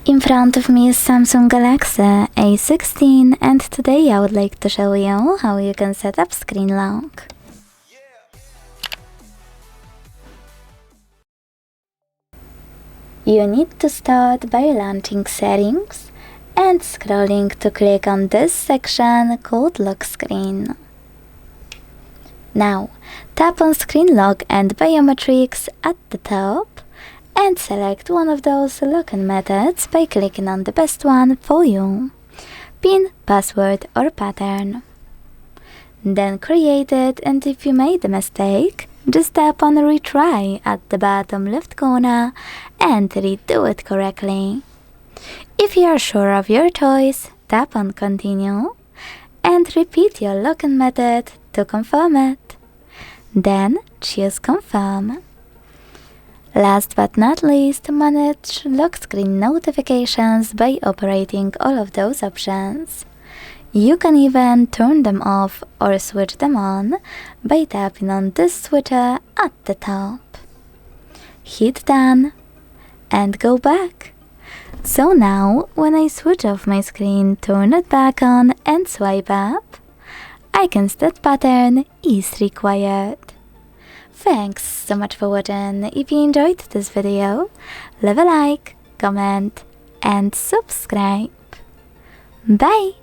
In front of me is Samsung Galaxy A16 and today I would like to show you how you can set up screen lock. You need to start by launching Settings and scrolling to click on this section called Lock Screen. Now tap on Screen Lock and Biometrics at the top and select one of those login methods by clicking on the best one for you, PIN, password or pattern. Then create it, and if you made a mistake, just tap on Retry at the bottom left corner and redo it correctly. If you are sure of your choice, tap on Continue and repeat your login method to confirm it. Then choose Confirm. Last but not least, manage lock screen notifications by operating all of those options. You can even turn them off or switch them on by tapping on this switcher at the top. Hit Done and go back. So now, when I switch off my screen, turn it back on and swipe up, I can set pattern is required. Thanks so much for watching. If you enjoyed this video, leave a like, comment and subscribe. Bye!